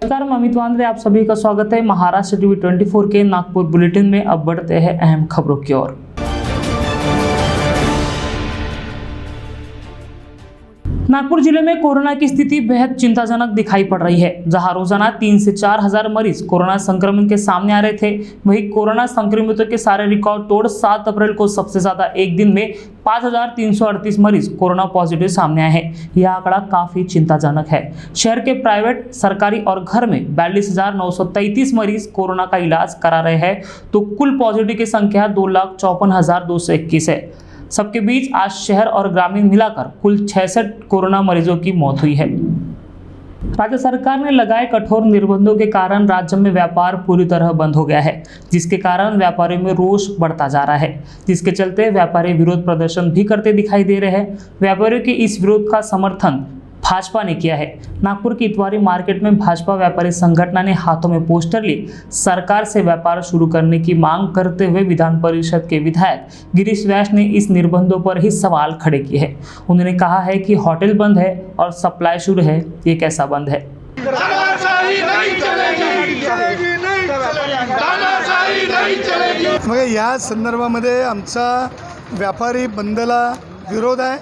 नमस्कार, मैं अमित वांद्रे, आप सभी का स्वागत है महाराष्ट्र टीवी 24 के नागपुर बुलेटिन में। अब बढ़ते हैं अहम खबरों की ओर। नागपुर जिले में कोरोना की स्थिति बेहद चिंताजनक दिखाई पड़ रही है। जहां रोजाना 3 से 4 हजार मरीज कोरोना संक्रमण के सामने आ रहे थे, वहीं कोरोना संक्रमितों के सारे रिकॉर्ड तोड़ 7 अप्रैल को सबसे ज्यादा एक दिन में 5,338 मरीज कोरोना पॉजिटिव सामने आए हैं। यह आंकड़ा काफी चिंताजनक है। शहर के प्राइवेट, सरकारी और घर में 42,933 मरीज कोरोना का इलाज करा रहे हैं, तो कुल पॉजिटिव की संख्या 2,54,221 है। सबके बीच आज शहर और ग्रामीण मिलाकर कुल 66 कोरोना मरीजों की मौत हुई है। राज्य सरकार ने लगाए कठोर निर्बंधों के कारण राज्य में व्यापार पूरी तरह बंद हो गया है, जिसके कारण व्यापारियों में रोष बढ़ता जा रहा है, जिसके चलते व्यापारी विरोध प्रदर्शन भी करते दिखाई दे रहे हैं। व्यापारियों के इस विरोध का समर्थन भाजपा ने किया है। नागपुर की इतवारी मार्केट में भाजपा व्यापारी संगठन ने हाथों में पोस्टर लिए सरकार से व्यापार शुरू करने की मांग करते हुए विधान परिषद के विधायक गिरीश व्यास ने इस निर्बंधों पर ही सवाल खड़े किए हैं। उन्होंने कहा है कि होटल बंद है और सप्लाई शुरू है, ये कैसा बंद है? मग या संदर्भामध्ये आमचा व्यापारी बंदला विरोध आहे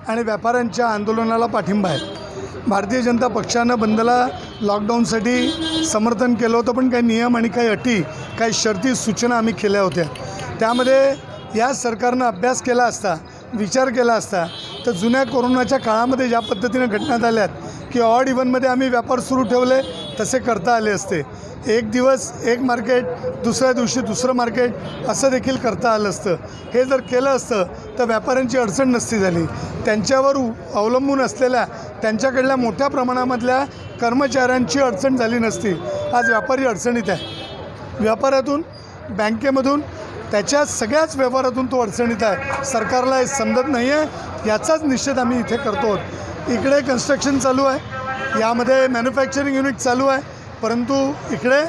आणि व्यापाऱ्यांच्या आंदोलनाला पाठिंबा आहे। भारतीय जनता पक्षानं बंदला लॉकडाऊनसाठी समर्थन केलं होतं, पण काही नियम आणि काही अटी, काही शर्ती, सूचना आम्ही केल्या होत्या। त्यामध्ये या सरकारनं अभ्यास केला असता, विचार केला असता तर जुन्या कोरोनाच्या काळामध्ये ज्या पद्धतीने घटना झाल्यात की ऑड इव्हनमध्ये आम्ही व्यापार सुरू ठेवले तसे करता आले असते। एक दिवस एक मार्केट, दुसऱ्या दिवशी दुसरं मार्केट असं देखील करता आलं असतं। हे जर केलं असतं तर व्यापाऱ्यांची अडचण नसती झाली। त्यांच्यावर अवलंबून असलेल्या त्यांच्याकडल्या मोठ्या प्रमाणामधल्या कर्मचाऱ्यांची अडचण झाली नसती। आज व्यापारी अडचणीत आहे। व्यापारातून, बँकेमधून, त्याच्या सगळ्याच व्यवहारातून तो अडचणीत आहे। सरकारला हे समजत नाही आहे, याचाच निषेध आम्ही इथे करतो। इकडे कन्स्ट्रक्शन चालू आहे, यामध्ये मॅन्युफॅक्चरिंग युनिट चालू आहे, परंतु इकडे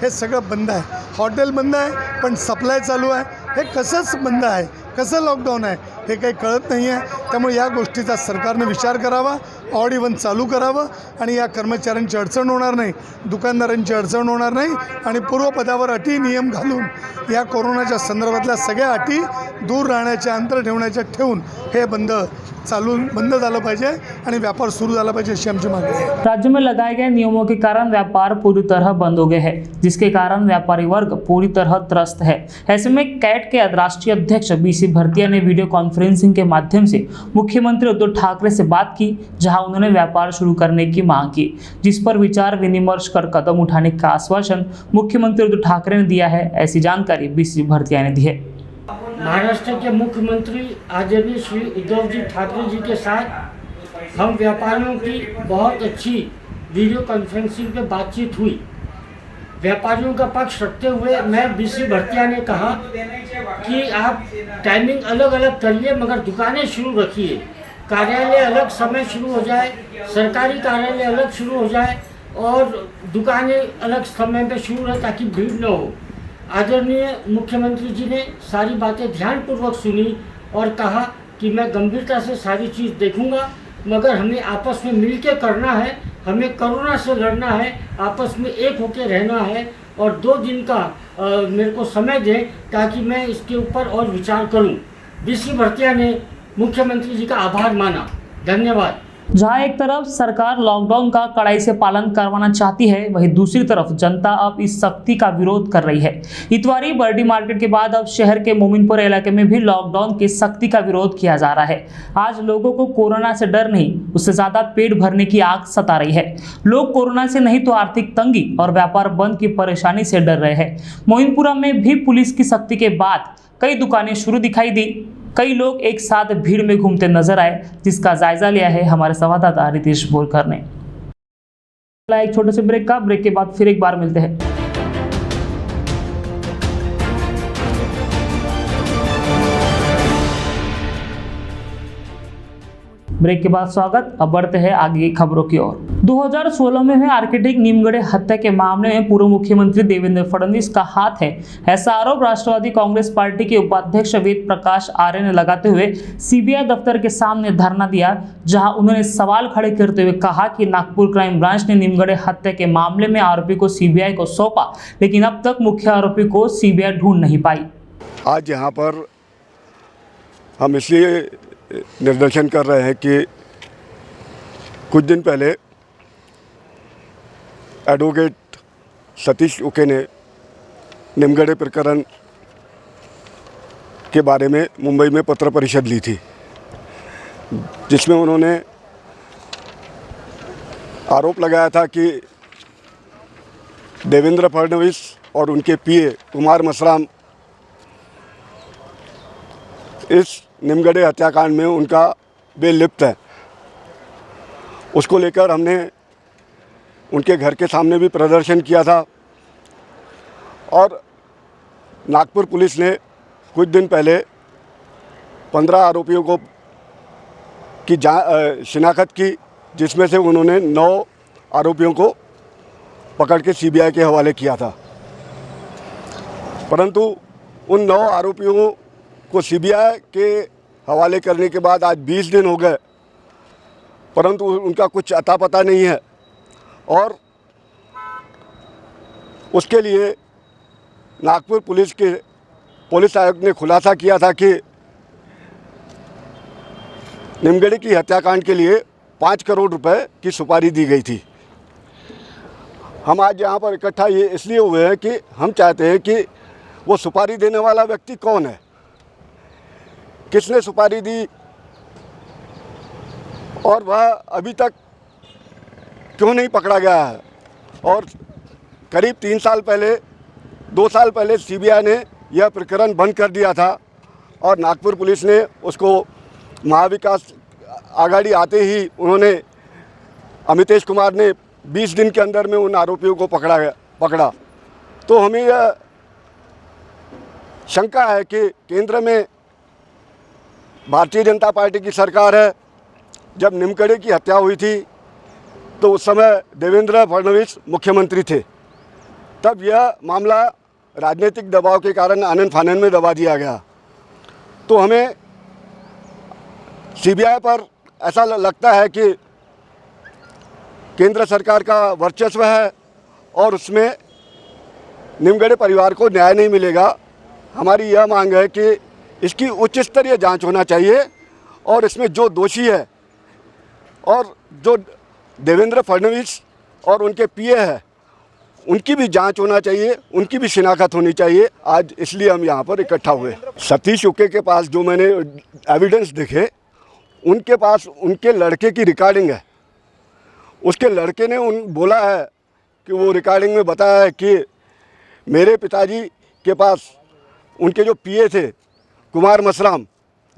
हे सगळं बंद आहे। हॉटेल बंद आहे, पण सप्लाय चालू आहे। हे कसंच बंद आहे, कसं लॉकडाऊन आहे हे काही कळत नाही आहे। त्यामुळे या गोष्टीचा सरकारने विचार करावा, ऑड इव्हन चालू करावं आणि या कर्मचाऱ्यांची अडचण होणार नाही, दुकानदारांची अडचण होणार नाही आणि पूर्वपदावर अटी नियम घालून या कोरोनाच्या संदर्भातल्या सगळ्या अटी दूर राहण्याच्या, अंतर ठेवण्याच्या ठेवून हे बंद झालं पाहिजे आणि व्यापार सुरू झाला पाहिजे, अशी आमची मागणी आहे। राज्य में लगाए गए नियमों के कारण व्यापार पूरी तरह बंद हो गए हैं, जिसके कारण व्यापारी वर्ग पूरी तरह त्रस्त है। ऐसे में कैट के राष्ट्रीय अध्यक्ष बीसी भरतिया ने वीडियो कॉन्फ्रेंसिंग के माध्यम से मुख्यमंत्री उद्धव ठाकरे से बात की, जहां उन्होंने व्यापार शुरू करने की मांग की, जिस पर विचार विनिमर्श कर कदम उठाने का आश्वासन मुख्यमंत्री उद्धव ठाकरे ने दिया है। ऐसी जानकारी बीसी भरतिया ने दी है। महाराष्ट्र के मुख्यमंत्री आदरणीय श्री उद्धव जी ठाकरे जी के साथ हम व्यापारियों की बहुत अच्छी वीडियो कॉन्फ्रेंसिंग पे बातचीत हुई। व्यापारियों का पक्ष रखते हुए मैं बीसी भरतिया ने कहा कि आप टाइमिंग अलग अलग करिए, मगर दुकानें शुरू रखिए। कार्यालय अलग समय शुरू हो जाए, सरकारी कार्यालय अलग शुरू हो जाए और दुकानें अलग समय पे शुरू रहे, ताकि भीड़ न हो। आदरणीय मुख्यमंत्री जी ने सारी बातें ध्यानपूर्वक सुनी और कहा कि मैं गंभीरता से सारी चीज़ देखूंगा, मगर हमें आपस में मिलकर करना है, हमें कोरोना से लड़ना है, आपस में एक होकर रहना है और 2 दिन का मेरे को समय दें ताकि मैं इसके ऊपर और विचार करूं। बीसी भरतिया ने मुख्यमंत्री जी का आभार माना। धन्यवाद। जहां एक तरफ सरकार लॉकडाउन का कड़ाई से पालन करवाना चाहती है, वहीं दूसरी तरफ जनता अब इस सख्ती का विरोध कर रही है। इतवारी बर्डी मार्केट के बाद अब शहर के मोमिनपुर इलाके में भी लॉकडाउन की सख्ती का विरोध किया जा रहा है। आज लोगों को कोरोना से डर नहीं, उससे ज्यादा पेट भरने की आग सता रही है। लोग कोरोना से नहीं तो आर्थिक तंगी और व्यापार बंद की परेशानी से डर रहे हैं। मोमिनपुरा में भी पुलिस की सख्ती के बाद कई दुकानें शुरू दिखाई दी। कई लोग एक साथ भीड़ में घूमते नजर आए, जिसका जायजा लिया है हमारे संवाददाता रितेश बोरकर ने। एक छोटे से ब्रेक के बाद फिर एक बार मिलते हैं। ब्रेक के बाद स्वागत। अब बढ़ते हैं आगे की खबरों की ओर। 2016 में हुए आर्किटेक्ट नीमगढ़े हत्या के मामले में पूर्व मुख्यमंत्री देवेंद्र फडणवीस का हाथ है, ऐसा आरोप राष्ट्रवादी कांग्रेस पार्टी के उपाध्यक्ष वेद प्रकाश आर्य ने लगाते हुए सीबीआई दफ्तर के सामने धरना दिया, जहां उन्होंने सवाल खड़े करते हुए कहा कि नागपुर क्राइम ब्रांच ने नीमगढ़े हत्या के मामले में आरोपी को सीबीआई को सौंपा, लेकिन अब तक मुख्य आरोपी को सीबीआई ढूंढ नहीं पाई। आज यहाँ पर हम इसलिए निर्देशन कर रहे हैं कि कुछ दिन पहले एडवोकेट सतीश उके ने नीमगढ़े प्रकरण के बारे में मुंबई में पत्र परिषद ली थी, जिसमें उन्होंने आरोप लगाया था कि देवेंद्र फडणवीस और उनके पीए कुमार मसराम इस नीमगढ़े हत्याकांड में उनका बेलिप्त है। उसको लेकर हमने उनके घर के सामने भी प्रदर्शन किया था और नागपुर पुलिस ने कुछ दिन पहले 15 आरोपियों को की शिनाख्त की, जिसमें से उन्होंने 9 आरोपियों को पकड़ के सीबीआई के हवाले किया था। परंतु उन 9 आरोपियों को सीबीआई के हवाले करने के बाद आज 20 दिन हो गए, परंतु उनका कुछ अता पता नहीं है। और उसके लिए नागपुर पुलिस के पुलिस आयुक्त ने खुलासा किया था कि नीमगढ़े की हत्याकांड के लिए 5 करोड़ रुपए की सुपारी दी गई थी। हम आज यहाँ पर इकट्ठा ये इसलिए हुए हैं कि हम चाहते हैं कि वो सुपारी देने वाला व्यक्ति कौन है, किसने सुपारी दी और वह अभी तक क्यों नहीं पकड़ा गया है। और करीब 3 साल पहले 2 साल पहले सीबीआई ने यह प्रकरण बंद कर दिया था और नागपुर पुलिस ने उसको महाविकास आघाड़ी आते ही उन्होंने अमितेश कुमार ने 20 दिन के अंदर में उन आरोपियों को पकड़ा। तो हमें यह शंका है कि केंद्र में भारतीय जनता पार्टी की सरकार है। जब नीमगढ़े की हत्या हुई थी तो उस समय देवेंद्र फडणवीस मुख्यमंत्री थे। तब यह मामला राजनीतिक दबाव के कारण आनन फानन में दबा दिया गया। तो हमें सीबीआई पर ऐसा लगता है कि केंद्र सरकार का वर्चस्व है और उसमें नीमगढ़े परिवार को न्याय नहीं मिलेगा। हमारी यह मांग है कि इसकी उच्च स्तरीय जांच होना चाहिए और इसमें जो दोषी है और जो देवेंद्र फडणवीस और उनके पीए है उनकी भी जांच होना चाहिए, उनकी भी शिनाख्त होनी चाहिए। आज इसलिए हम यहाँ पर इकट्ठा हुए। सतीश उके के पास जो मैंने एविडेंस देखे, उनके पास उनके लड़के की रिकॉर्डिंग है। उसके लड़के ने बोला है कि वो रिकॉर्डिंग में बताया है कि मेरे पिताजी के पास उनके जो पीए थे कुमार मसराम,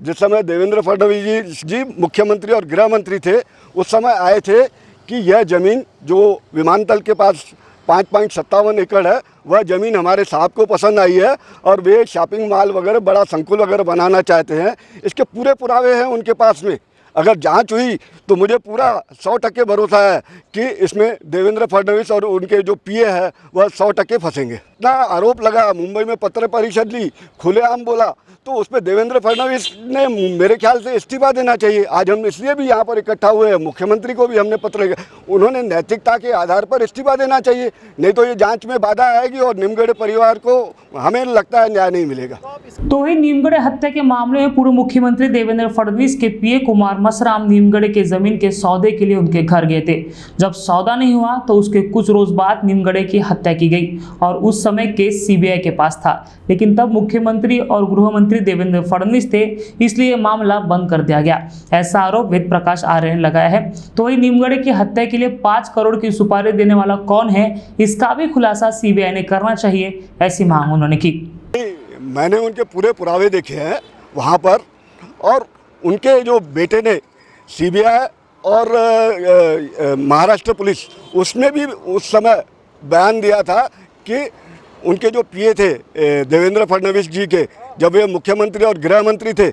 जिस समय देवेंद्र फडणवीस जी मुख्यमंत्री और गृह मंत्री थे, उस समय आए थे कि यह ज़मीन जो विमानतल के पास 5.57 एकड़ है, वह ज़मीन हमारे साहब को पसंद आई है और वे शॉपिंग मॉल वगैरह बड़ा संकुल वगैरह बनाना चाहते हैं। इसके पूरे पुरावे हैं उनके पास में। अगर जांच हुई तो मुझे पूरा 100% भरोसा है कि इसमें देवेंद्र फडणवीस और उनके जो पीए है वह 100% फंसेंगे। इतना आरोप लगा, मुंबई में पत्र परिषद ली, खुलेआम बोला, तो उस पर देवेंद्र फडणवीस ने मेरे ख्याल से इस्तीफा देना चाहिए। आज हम इसलिए भी यहाँ पर इकट्ठा हुए हैं, मुख्यमंत्री को भी हमने पत्र, उन्होंने नैतिकता के आधार पर इस्तीफा देना चाहिए, नहीं तो ये जांच में बाधा आएगी और नीमगढ़े परिवार को हमें लगता है न्याय नहीं मिलेगा। तो ही नीमगढ़े हत्या के मामले में पूर्व मुख्यमंत्री देवेंद्र फडणवीस के पीए कुमार मसराम नीमगढ़े के जमीन के सौदे के लिए उनके घर गए थे। जब सौदा नहीं हुआ तो उसके कुछ रोज बाद नीमगढ़े की हत्या की गई और उस समय केस सीबीआई के पास था, लेकिन तब मुख्यमंत्री और गृह मंत्री देवेंद्र फडणवीस थे, इसलिए मामला बंद कर दिया गया। ऐसा आरोप वेद प्रकाश आर्य ने लगाया है। तो ही नीमगढ़े की हत्या के लिए 5 करोड़ की सुपारी देने वाला कौन है, इसका भी खुलासा सीबीआई ने करना चाहिए, ऐसी मांग उन्होंने की। मैंने उनके पूरे पुरावे देखे हैं वहाँ पर, और उनके जो बेटे ने सीबीआई और महाराष्ट्र पुलिस, उसमें भी उस समय बयान दिया था कि उनके जो पीए थे देवेंद्र फडणवीस जी के, जब वे मुख्यमंत्री और गृह मंत्री थे,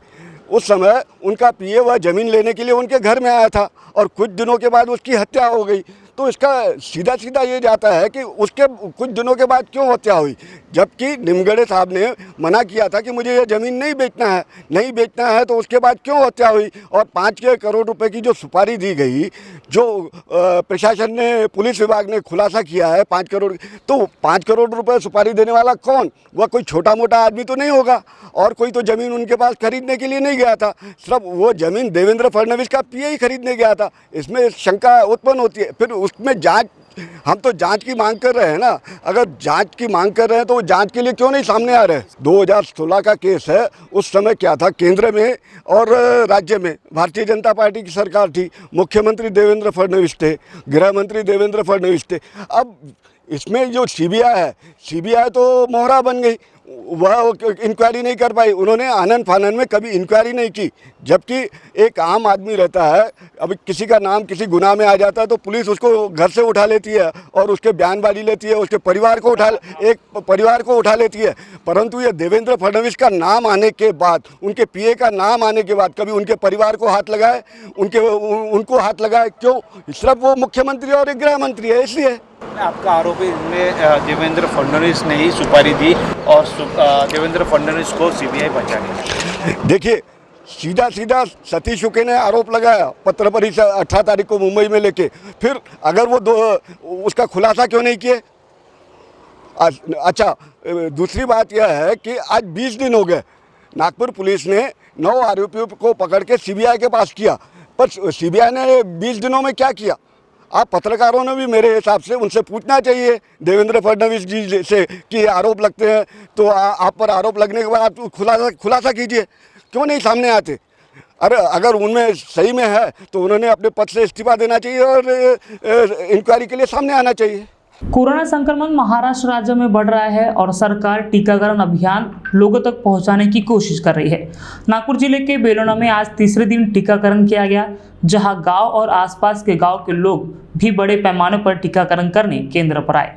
उस समय उनका पीए वह ज़मीन लेने के लिए उनके घर में आया था और कुछ दिनों के बाद उसकी हत्या हो गई। तो इसका सीधा सीधा ये जाता है कि उसके कुछ दिनों के बाद क्यों हत्या हुई, जबकि निमगढ़े साहब ने मना किया था कि मुझे ये ज़मीन नहीं बेचना है, तो उसके बाद क्यों हत्या हुई। और 5 करोड़ रुपए की जो सुपारी दी गई, जो प्रशासन ने, पुलिस विभाग ने खुलासा किया है 5 करोड़, तो 5 करोड़ रुपए सुपारी देने वाला कौन? वह कोई छोटा मोटा आदमी तो नहीं होगा, और कोई तो ज़मीन उनके पास खरीदने के लिए नहीं गया था। सिर्फ वो ज़मीन देवेंद्र फडणवीस का पीए ही खरीदने गया था। इसमें शंका उत्पन्न होती है। फिर उसमें जांच, हम तो जांच की मांग कर रहे हैं ना। अगर जांच की मांग कर रहे हैं तो वो जांच के लिए क्यों नहीं सामने आ रहे? 2016 का केस है। उस समय क्या था, केंद्र में और राज्य में भारतीय जनता पार्टी की सरकार थी, मुख्यमंत्री देवेंद्र फडणवीस थे, गृह मंत्री देवेंद्र फडणवीस थे। अब इसमें जो सीबीआई तो मोहरा बन गई, वह इंक्वायरी नहीं कर पाई। उन्होंने आनन फानन में कभी इंक्वायरी नहीं की, जबकि एक आम आदमी रहता है, अभी किसी का नाम किसी गुनाह में आ जाता है तो पुलिस उसको घर से उठा लेती है और उसके बयानबाजी लेती है, उसके परिवार को उठा लेती है। परंतु ये देवेंद्र फडणवीस का नाम आने के बाद, उनके पीए का नाम आने के बाद कभी उनके परिवार को हाथ लगाए, उनको हाथ लगाए क्यों? सिर्फ वो मुख्यमंत्री और एक गृह मंत्री है, इसलिए। आपका आरोप है इनमें देवेंद्र फडणवीस ने ही सुपारी दी और देवेंद्र फडणवीस को सीबीआई बचाने। देखिए, सीधा सतीश उके ने आरोप लगाया पत्र परिषद 18 तारीख को मुंबई में लेके, फिर अगर वो उसका खुलासा क्यों नहीं किए? अच्छा, दूसरी बात यह है कि आज 20 दिन हो गए, नागपुर पुलिस ने 9 आरोपियों को पकड़ के सीबीआई के पास किया, पर सीबीआई ने 20 दिनों में क्या किया? आप पत्रकारों ने भी मेरे हिसाब से उनसे पूछना चाहिए देवेंद्र फडणवीस जी से कि आरोप लगते हैं तो आप पर आरोप लगने के बाद आप खुलासा कीजिए, क्यों नहीं सामने आते? अरे अगर उनमें सही में है तो उन्होंने अपने पद से इस्तीफा देना चाहिए और इंक्वायरी के लिए सामने आना चाहिए। कोरोना संक्रमण महाराष्ट्र राज्य में बढ़ रहा है और सरकार टीकाकरण अभियान लोगों तक पहुंचाने की कोशिश कर रही है। नागपुर जिले के बेलोना में आज तीसरे दिन टीकाकरण किया गया, जहां गांव और आसपास के गांव के लोग भी बड़े पैमाने पर टीकाकरण करने केंद्र पर आए।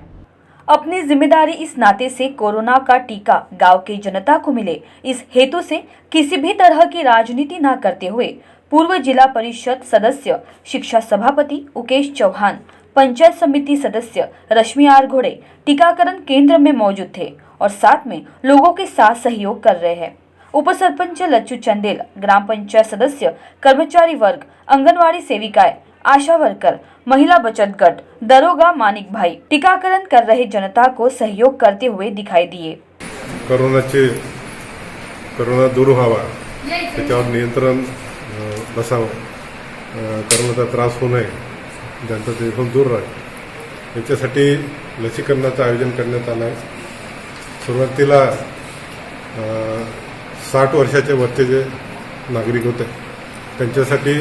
अपनी जिम्मेदारी इस नाते से कोरोना का टीका गांव की जनता को मिले, इस हेतु से किसी भी तरह की राजनीति न करते हुए पूर्व जिला परिषद सदस्य, शिक्षा सभापति उकेश चौहान, पंचायत समिति सदस्य रश्मि आर घोड़े टीकाकरण केंद्र में मौजूद थे और साथ में लोगों के साथ सहयोग कर रहे हैं। उप सरपंच लच्चू चंदेल, ग्राम पंचायत सदस्य, कर्मचारी वर्ग, आंगनवाड़ी सेविकाएं, आशा वर्कर, महिला बचत गट, दरोगा मानिक भाई टीकाकरण कर रहे जनता को सहयोग करते हुए दिखाई दिए। कोरोना दूर व्हावा, त्याच्यावर नियंत्रण बसावं, कोरोनाचा त्रास होऊ नये, जनता त्यापासून दूर राहावी, याच्यासाठी लसीकरणाचं आयोजन करण्यात आलं आहे। सुरुवातीला 60 वर्षाचे वरचे जे नागरिक होते त्यांच्यासाठी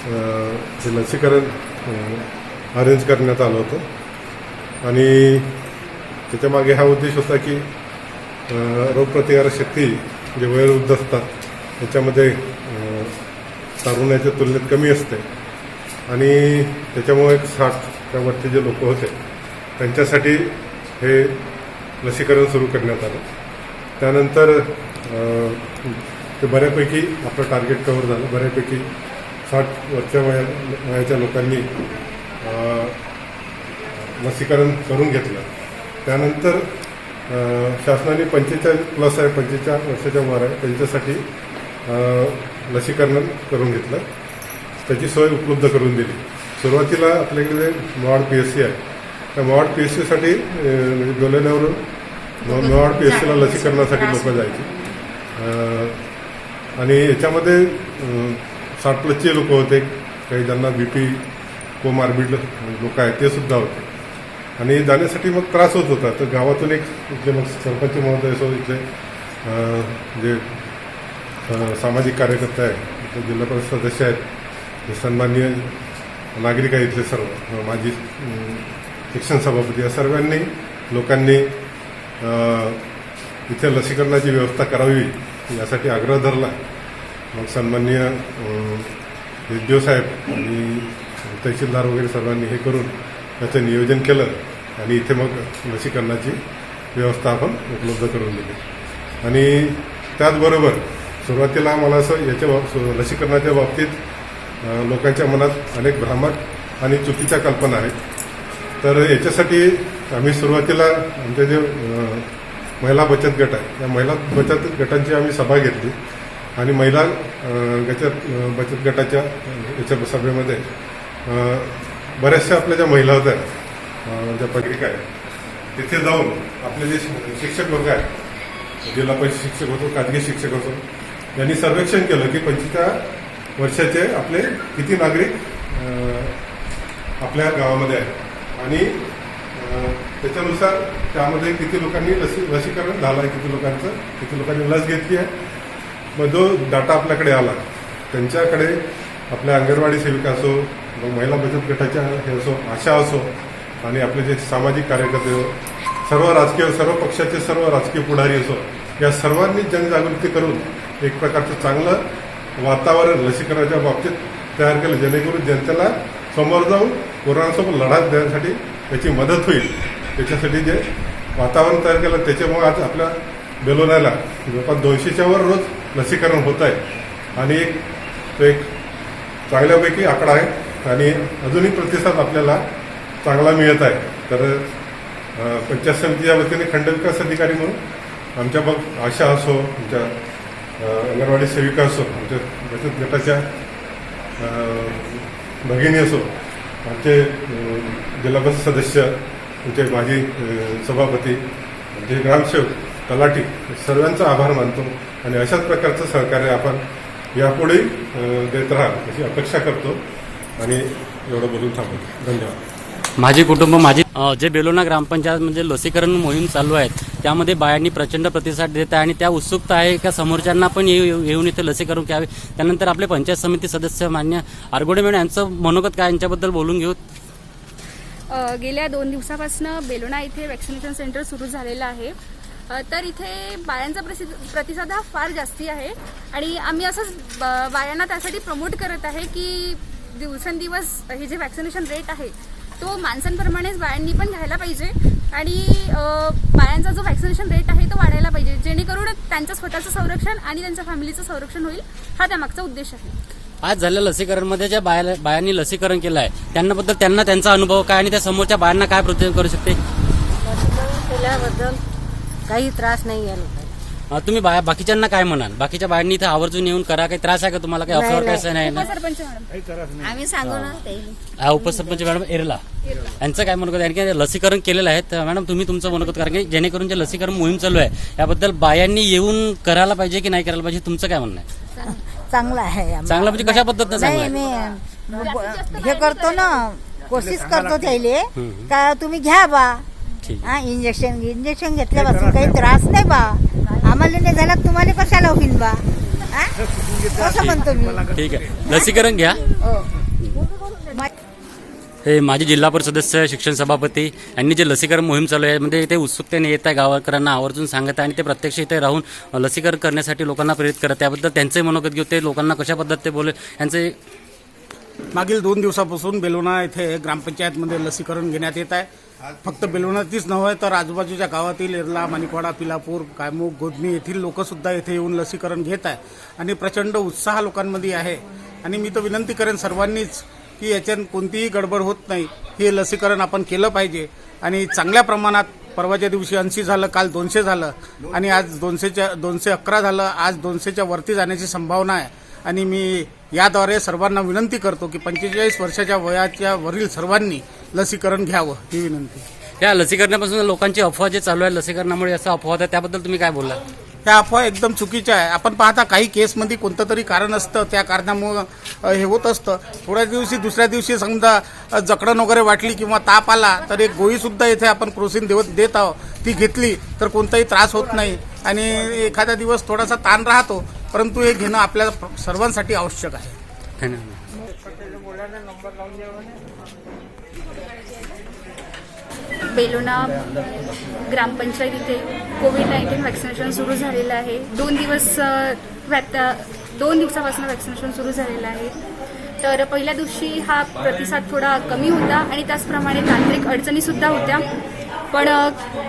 हे लसीकरण अरेंज करण्यात आलं होतं आणि त्याच्यामागे हा उद्देश होता की रोगप्रतिकारक शक्ती जे वयोवृद्ध असतात त्याच्यामध्ये तरुणाच्या तुलनेत कमी असते आणि त्याच्यामुळे 60च्या वरती जे लोक होते त्यांच्यासाठी हे लसीकरण सुरू करण्यात आलं। त्यानंतर ते बऱ्यापैकी आपलं टार्गेट कव्हर झालं, बऱ्यापैकी 60 वर्षाच्या वयाच्या लोकांनी लसीकरण करून घेतलं। त्यानंतर शासनाने 45+ आहे, 45 वर्षाच्या वर आहे त्यांच्यासाठी लसीकरण करून घेतलं, त्याची सोय उपलब्ध करून दिली। सुरुवातीला आपल्याकडे मोवाड PSC आहे, त्या मोवाड PSCसाठी डोलेल्यावरून मोवाड PSCला लसीकरणासाठी लोक जायची आणि याच्यामध्ये 60+ लोक होते, काही ज्यांना BP कोमार्बिड लोक आहेत ते सुद्धा होते आणि जाण्यासाठी मग त्रास होत होता। तर गावातून एक इथले मग सरपंच महोदय असो, इथले जे सामाजिक कार्यकर्ते आहेत, जिल्हा परिषद सदस्य आहेत, जे सन्माननीय नागरिक आहेत, इथले सर्व माजी शिक्षण सभापती या सर्वांनी लोकांनी इथे लसीकरणाची व्यवस्था करावी यासाठी आग्रह धरला। मग सन्माननीय SDO साहेब आणि तहसीलदार वगैरे सर्वांनी हे करून त्याचं नियोजन केलं आणि इथे मग लसीकरणाची व्यवस्था आपण उपलब्ध करून दिली आणि त्याचबरोबर सुरुवातीला मला असं लसीकरणाच्या बाबतीत लोकांच्या मनात अनेक भ्रामक आणि चुकीच्या कल्पना आहेत। तर याच्यासाठी आम्ही सुरुवातीला आमचे जे महिला बचत गट आहे त्या महिला बचत गटांची आम्ही सभा घेतली आणि महिला बचत गटाच्या याच्या सभेमध्ये बऱ्याचशा आपल्या ज्या महिला होत्या ज्या पत्रिका आहेत तिथे जाऊन आपले जे शिक्षक वर्ग आहे, जिल्हा परिषद शिक्षक होतो, खाजगी शिक्षक होतो, यांनी सर्वेक्षण केलं की 45 वर्षाचे आपले किती नागरिक आपल्या गावामध्ये आहेत आणि त्याच्यानुसार त्यामध्ये किती लोकांनी लसीकरण झालं आहे, किती लोकांनी लस घेतली आहे। मग जो डाटा आपल्याकडे आला त्यांच्याकडे आपल्या अंगणवाडी सेविका असो, मग महिला बचत गटाच्या हे असो, आशा असो आणि आपले जे सामाजिक कार्यकर्ते हो, सर्व पक्षाचे सर्व राजकीय पुढारी असो, या सर्वांनी जनजागृती करून एक प्रकारचं चांगलं वातावरण लसीकरणाच्या बाबतीत तयार केलं, जेणेकरून जनतेला समोर जाऊन कोरोनासोबत लढा देण्यासाठी त्याची मदत होईल। त्याच्यासाठी जे वातावरण तयार केलं त्याच्यामुळे आज आपल्या बेलोनाला जवळपास 200च्या वर रोज लसीकरण होत आहे आणि एक चांगल्यापैकी आकडा आहे आणि अजूनही प्रतिसाद आपल्याला चांगला मिळत आहे। तर पंचायत समितीच्या वतीने खंडविकास अधिकारी म्हणून आमच्या आशा असो, आमच्या अंगणवाडी सेविका असो, आमच्या बचत गटाच्या भगिनी असो, आमचे जिल्हा परिषद सदस्य, आमचे माजी सभापती, आमचे ग्रामसेवक, तलाठी सर्वांचा आभार मानतो आणि अशाच प्रकारचं सहकार्य आपण यापुढे देत राहाल अशी अपेक्षा करतो आणि एवढं बोलून थांबतो। धन्यवाद। माझे कुटुंब माझी जे बेलोना ग्रामपंचायत म्हणजे लसीकरण मोहीम चालू आहेत त्यामध्ये बायांनी प्रचंड प्रतिसाद देत आहे आणि त्या उत्सुकता आहे का समोरच्यांना पण येऊन इथे लसीकरण घ्यावे। त्यानंतर आपले पंचायत समिती सदस्य मान्य आरगोडे मॅडम यांचं मनोगत काय यांच्याबद्दल बोलून घेऊ। गेल्या 2 दिवसापासून बेलोना इथे वॅक्सिनेशन सेंटर सुरू झालेलं आहे। तर इथे बायांचा प्रतिसाद हा फार जास्ती आहे आणि आम्ही असंच बायांना त्यासाठी प्रमोट करत आहे की दिवसेंदिवस हे जे वॅक्सिनेशन रेट आहे तो माणसांप्रमाणेच बायांनी पण घ्यायला पाहिजे आणि बायांचा जो वॅक्सिनेशन रेट आहे तो वाढायला पाहिजे, जेणेकरून त्यांचं स्वतःचं संरक्षण आणि त्यांच्या फॅमिलीचं संरक्षण होईल, हा त्यामागचा उद्देश आहे। आज झालेल्या लसीकरणमध्ये ज्या बायांनी लसीकरण केलं आहे त्यांना त्यांचा अनुभव काय आणि त्या समोरच्या बायांना काय प्रोत्साहन करू शकते। केल्याबद्दल काही त्रास नाही आहे लोकांना। तुम्ही बाकीच्यांना काय म्हणाल? बाकीच्या बायांनी इथे आवर्जून येऊन करा, काही त्रास आहे का तुम्हाला? काही अफवर काय नाही ना? आम्ही सांगू ना उपसरपंच मॅडम एरला यांचं काय मनोगत आहे? लसीकरण केलेलं आहे तर मॅडम तुम्ही तुमचं मनोगत करा की जेणेकरून जे लसीकरण मोहीम चालू आहे याबद्दल बायांनी येऊन करायला पाहिजे की नाही करायला पाहिजे, तुमचं काय म्हणणं आहे? चांगलं आहे। चांगलं म्हणजे कशा पद्धतीनं चांगलं मी हे करतो ना, कोशिश करतो त्याले का तुम्ही घ्या बा, इंजेक्शन घेतल्यापासून काही त्रास नाही बा, आम्हाला नाही झाला तुम्हाला कशाला होईल बा, असं म्हणतो मी। ठीक आहे, लसीकरण घ्या। हे माजी जिल्हा परिषद सदस्य, शिक्षण सभापती यांनी जे लसीकरण मोहीम चालू आहे म्हणजे ते उत्सुकतेने येत आहे, गावकऱ्यांना आवर्जून सांगत आहे आणि ते प्रत्यक्ष इथे राहून लसीकरण करण्यासाठी लोकांना प्रेरित करत, त्याबद्दल त्यांचे मनोगत घेऊ, ते लोकांना कशा पद्धतीने बोले यांचे। मागील 2 दिवसापासून बेलोना येथे ग्रामपंचायतमध्ये लसीकरण घेण्यात येत आहे। फक्त बेलोनातीच नव्हे तर आजूबाजूच्या गावातील एरला, माणिकवाडा, पिलापूर, कायमुख, गोधनी येथील लोकसुद्धा येथे येऊन लसीकरण घेत आहे आणि प्रचंड उत्साह लोकांमध्ये आहे। आणि मी तर विनंती करेन सर्वांनीच की याच्यात कोणतीही गडबड होत नाही, हे लसीकरण आपण केलं पाहिजे आणि चांगल्या प्रमाणात। परवाच्या दिवशी 80 झालं, काल 200 झालं आणि आज 211 झालं, आज 200च्या वरती जाण्याची संभावना आहे। आणि मी याद्वारे सर्वांना विनंती करतो की 45 वर्षाच्या वयाच्या वरील सर्वांनी लसीकरण घ्यावं ही विनंती। या लसीकरणापासून लोकांची अफवा जे चालू आहे लसीकरणामुळे असं अफवा आहे त्याबद्दल तुम्ही काय बोलला? ह्या अफवा एकदम चुकीच्या आहे। आपण पाहता काही केसमध्ये कोणतं तरी कारण असतं, त्या कारणामुळं हे होत असतं। थोड्या दिवशी दुसऱ्या दिवशी समजा जकडण वगैरे वाटली किंवा ताप आला तर एक गोळीसुद्धा इथे आपण क्रोसिन देत आहोत, ती घेतली तर कोणताही त्रास होत नाही आणि एखादा दिवस थोडासा ताण राहतो, परंतु हे घेणं आपल्या सर्वांसाठी आवश्यक आहे। धन्यवाद। बेलोना ग्रामपंचायत इथे कोविड-19 वॅक्सिनेशन सुरू झालेलं आहे। 2 दिवसापासून वॅक्सिनेशन सुरू झालेलं आहे। तर पहिल्या दिवशी हा प्रतिसाद थोडा कमी होता आणि त्याचप्रमाणे तांत्रिक अडचणीसुद्धा होत्या, पण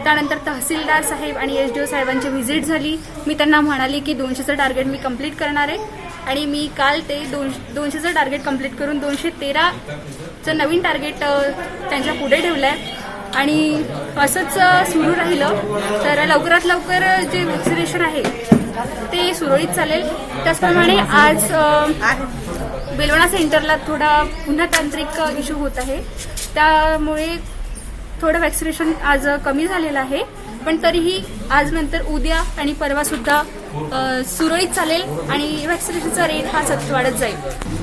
त्यानंतर तहसीलदार साहेब आणि SDO साहेबांची व्हिजिट झाली. मी त्यांना म्हणाली की 200चं टार्गेट मी कंप्लीट करणार आहे आणि मी काल ते 200चं टार्गेट कंप्लीट करून 213चं नवीन टार्गेट त्यांच्या पुढे ठेवलं आहे. आणि असंच सुरू राहिलं तर लवकरात लवकर जे व्हॅक्सिनेशन आहे ते सुरळीत चालेल. त्याचप्रमाणे आज बेलोणा सेंटरला थोडा पुन्हा तांत्रिक इश्यू होत आहे, त्यामुळे थोडं व्हॅक्सिनेशन आज कमी झालेलं आहे. पण तरीही आज नंतर उद्या आणि परवासुद्धा सुरळीत चालेल आणि व्हॅक्सिनेशनचा रेट हा सतत वाढत जाईल.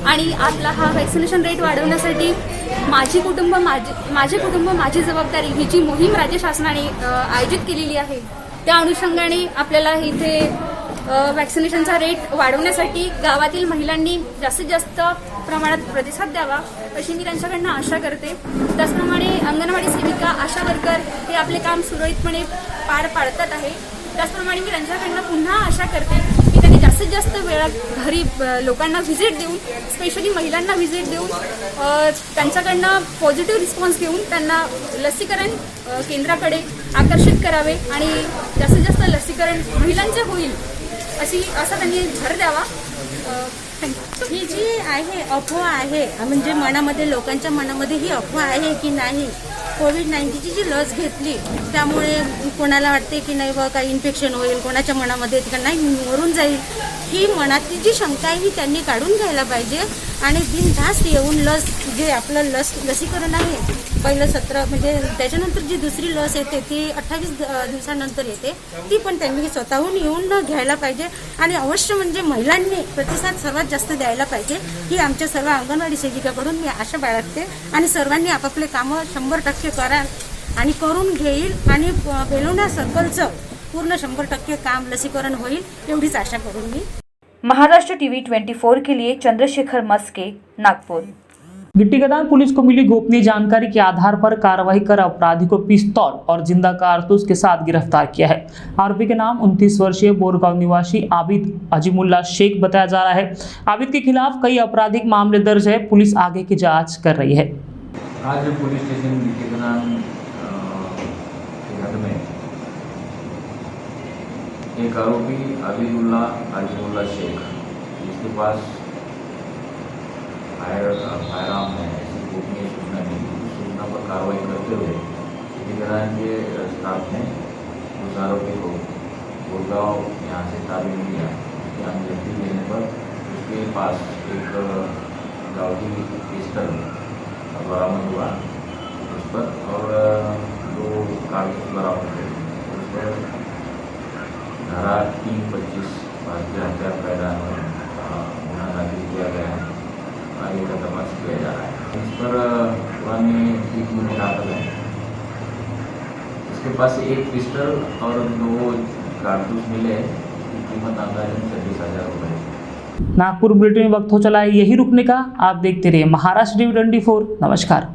आणि आपला हा व्हॅक्सिनेशन रेट वाढवण्यासाठी माझे कुटुंब माझी जबाबदारी ही जी मोहीम राज्य शासनाने आयोजित केलेली आहे, त्या अनुषंगाने आपल्याला इथे व्हॅक्सिनेशनचा रेट वाढवण्यासाठी गावातील महिलांनी जास्तीत जास्त प्रमाणात प्रतिसाद द्यावा अशी मी त्यांच्याकडनं आशा करते. त्याचप्रमाणे अंगणवाडी सेविका, आशा वर्कर हे आपले काम सुरळीतपणे पार पाडतात आहे. त्याचप्रमाणे मी त्यांच्याकडनं पुन्हा आशा करते की त्यांनी जास्तीत जास्त वेळा घरी लोकांना व्हिजिट देऊन, स्पेशली महिलांना व्हिजिट देऊन त्यांच्याकडनं पॉझिटिव्ह रिस्पॉन्स घेऊन त्यांना लसीकरण केंद्राकडे आकर्षित करावे आणि जास्तीत जास्त लसीकरण महिलांचे होईल असा त्यांनी भर द्यावा. ही जी आहे अफवा आहे, म्हणजे मनामध्ये लोकांच्या मनामध्ये ही अफवा आहे की नाही, कोविड-19ची जी लस घेतली त्यामुळे कोणाला वाटते की नाही बा काही इन्फेक्शन होईल, कोणाच्या मनामध्ये का नाही मरून जाईल, ही मनातली जी शंका आहे ही त्यांनी काढून घ्यायला पाहिजे. आणि बिनधास्त येऊन लस जे आपलं लसीकरण आहे पहिलं सत्र, म्हणजे त्याच्यानंतर जी दुसरी लस येते ती 28 दिवसानंतर येते, ती पण त्यांनी स्वतःहून येऊन घ्यायला पाहिजे. आणि अवश्य म्हणजे महिलांनी प्रतिसाद सर्वात जास्त द्यायला पाहिजे ही आमच्या सर्व अंगणवाडी सेविकाकडून मी आशा बाळगते. आणि सर्वांनी आपापले कामं 100% करा आणि करून घेईल आणि बेलोणा सर्कलचं पूर्ण 100% काम लसीकरण होईल एवढीच आशा करून मी. महाराष्ट्र टीवी 24 के लिए चंद्रशेखर मस्के, नागपुर। गिट्टीगदान पुलिस को मिली गोपनीय जानकारी के आधार पर कार्रवाई कर अपराधी को पिस्तौल और जिंदा कारतूस के साथ गिरफ्तार किया है। आरोपी के नाम 29 वर्षीय बोरगांव निवासी आबिद अजीमुल्ला शेख बताया जा रहा है। आबिद के खिलाफ कई आपराधिक मामले दर्ज है। पुलिस आगे की जांच कर रही है। आज पुलिस स्टेशन गिट्टीगदान में एक आरोपी आबिदुल्ला अजीमुल्ला शेख, जिसके पास फायरआर्म है, ऐसी गोपनीय सूचना मिली। सूचना पर कार्रवाई करते हुए गिट्टीगदान के स्टाफ ने उस आरोपी को गुड़गांव यहाँ से ताबीज लिया। उसकी अंगीठी लेने पर उसके पास एक गावठी पिस्टल बरामद हुआ उस पर, और 2 कारतूस बरामद हुए। उस पर धारा 325 भारतीय हथियार कायदा गुना दाखिल किया गया है। आगे का तपास किया जा रहा है। इस पर पुराने 1 यूनिट दाखिल है। इसके पास एक पिस्टल और 2 कारतूस मिले, इसकी कीमत अंदाजन 26,000 रुपये। नागपुर बुलेटिन में वक्त हो चला है यही रुकने का। आप देखते रहिए महाराष्ट्र टीवी 24। नमस्कार।